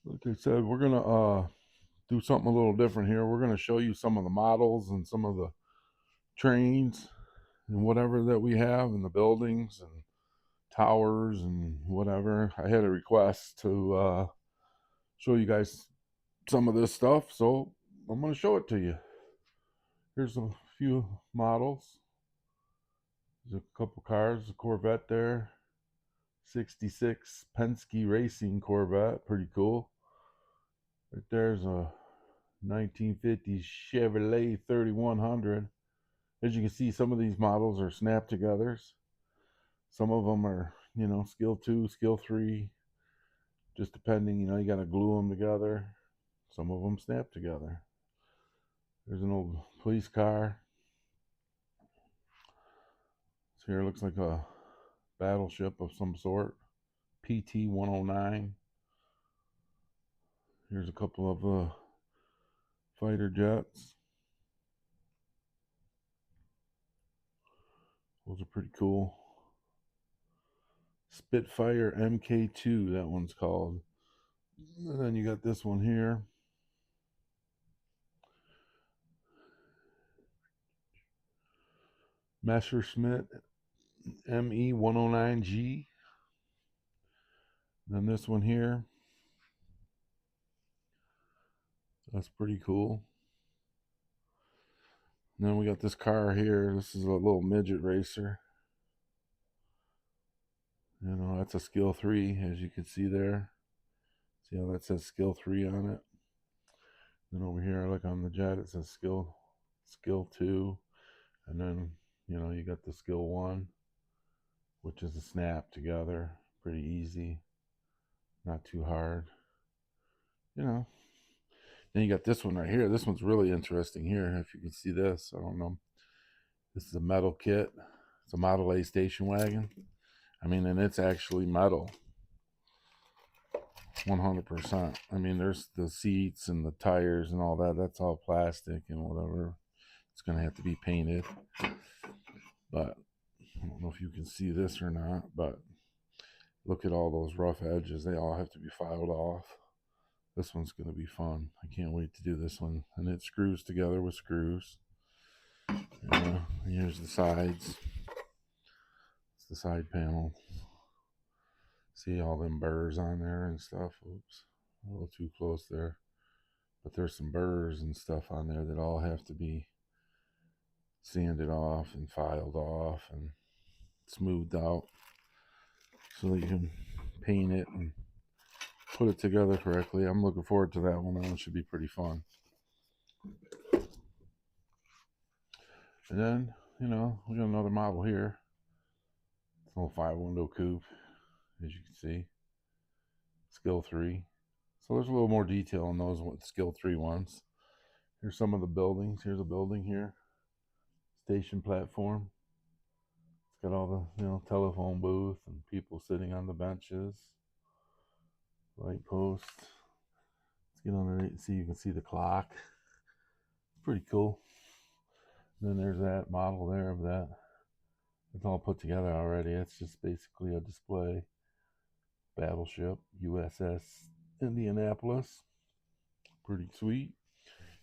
Like I said, we're gonna do something a little different here. We're gonna show you some of the models and some of the trains and whatever that we have in the buildings and towers and whatever. I had a request to show you guys some of this stuff, so I'm gonna show it to you. Here's a few models. There's a couple cars, a Corvette there, 66 Penske Racing Corvette, pretty cool. Right there's a 1950 Chevrolet 3100. As you can see, some of these models are snap togethers. Some of them are, skill 2, skill 3, just depending, you got to glue them together. Some of them snap together. There's an old police car. This here looks like a battleship of some sort. PT 109. Here's a couple of fighter jets. Those are pretty cool. Spitfire MK2, that one's called. And then you got this one here. Messerschmitt ME 109G. Then this one here. That's pretty cool. And then we got this car here. This is a little midget racer. That's a skill 3, as you can see there. See how that says skill 3 on it? Then over here, look on the jet, it says skill 2. And then, you got the skill 1, which is a snap together. Pretty easy. Not too hard. Then you got this one right here. This one's really interesting here. If you can see this, I don't know. This is a metal kit. It's a Model A station wagon. And it's actually metal. 100%. There's the seats and the tires and all that. That's all plastic and whatever. It's going to have to be painted. But I don't know if you can see this or not, but look at all those rough edges. They all have to be filed off. This one's going to be fun. I can't wait to do this one. And it screws together with screws. Here's the sides. It's the side panel. See all them burrs on there and stuff. Oops, a little too close there. But there's some burrs and stuff on there that all have to be sanded off and filed off and smoothed out so that you can paint it and put it together correctly. I'm looking forward to that one. That one should be pretty fun. And then, we got another model here. It's a little 5-window coupe, as you can see. Skill 3. So there's a little more detail on those skill 3 ones. Here's some of the buildings. Here's a building here. Station platform. It's got all the, telephone booth and people sitting on the benches. Light post. Let's get underneath and see. You can see the clock. Pretty cool. And then there's that model there of that. It's all put together already. It's just basically a display. Battleship USS Indianapolis. Pretty sweet.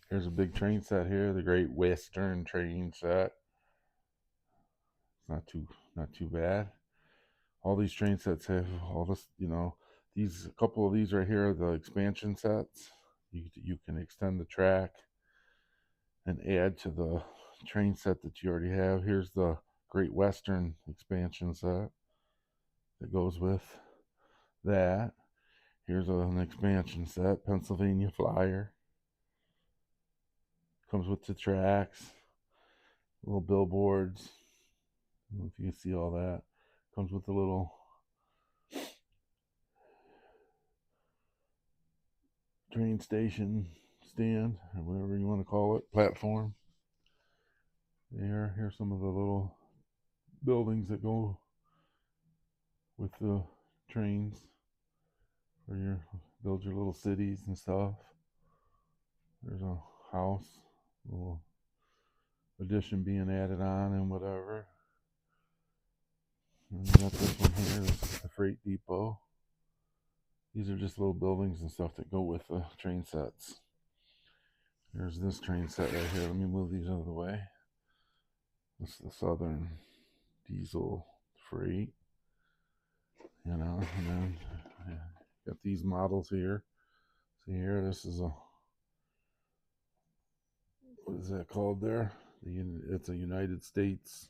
Here's a big train set here, the Great Western train set. It's not too bad. All these train sets have all this, these a couple of these right here are the expansion sets. You can extend the track and add to the train set that you already have. Here's the Great Western expansion set that goes with that. Here's an expansion set, Pennsylvania Flyer. Comes with the tracks, little billboards. I don't know if you can see all that. Comes with a little train station stand, or whatever you want to call it, platform. Here's some of the little buildings that go with the trains for build your little cities and stuff. There's a house, little addition being added on and whatever. And we got this one here. This is the freight depot. These are just little buildings and stuff that go with the train sets. There's this train set right here. Let me move these out of the way. This is the Southern diesel freight, and then got these models here. See here, this is a, what is that called there? It's a United States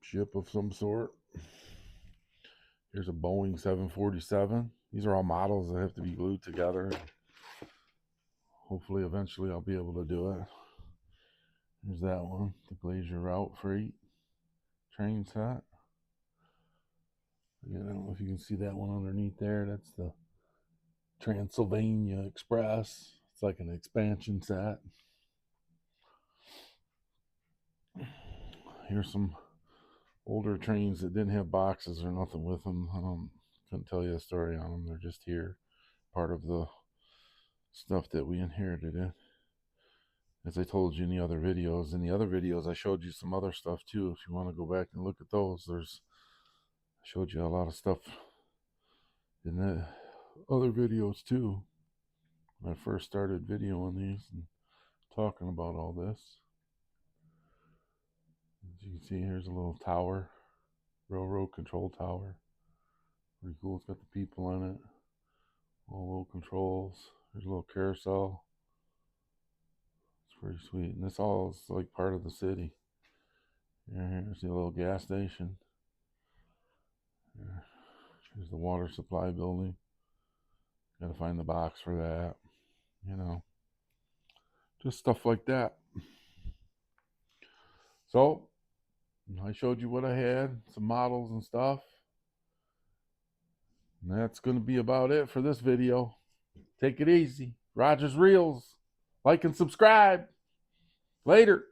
ship of some sort. Here's a Boeing 747. These are all models that have to be glued together. Hopefully, eventually, I'll be able to do it. Here's that one, the Glacier Route Freight train set. Again, I don't know if you can see that one underneath there. That's the Transylvania Express. It's like an expansion set. Here's some older trains that didn't have boxes or nothing with them. Couldn't tell you a story on them. They're just here, part of the stuff that we inherited in. As I told you in the other videos. In the other videos, I showed you some other stuff too. If you want to go back and look at those, I showed you a lot of stuff in the other videos too. When I first started videoing these and talking about all this. As you can see, here's a little tower, railroad control tower. Pretty cool. It's got the people in it. All little controls. There's a little carousel. It's pretty sweet. And this all is like part of the city. Here's the little gas station. Here's the water supply building. Got to find the box for that. Just stuff like that. So, I showed you what I had, some models and stuff. And that's going to be about it for this video. Take it easy. Rogers Reels. Like and subscribe. Later.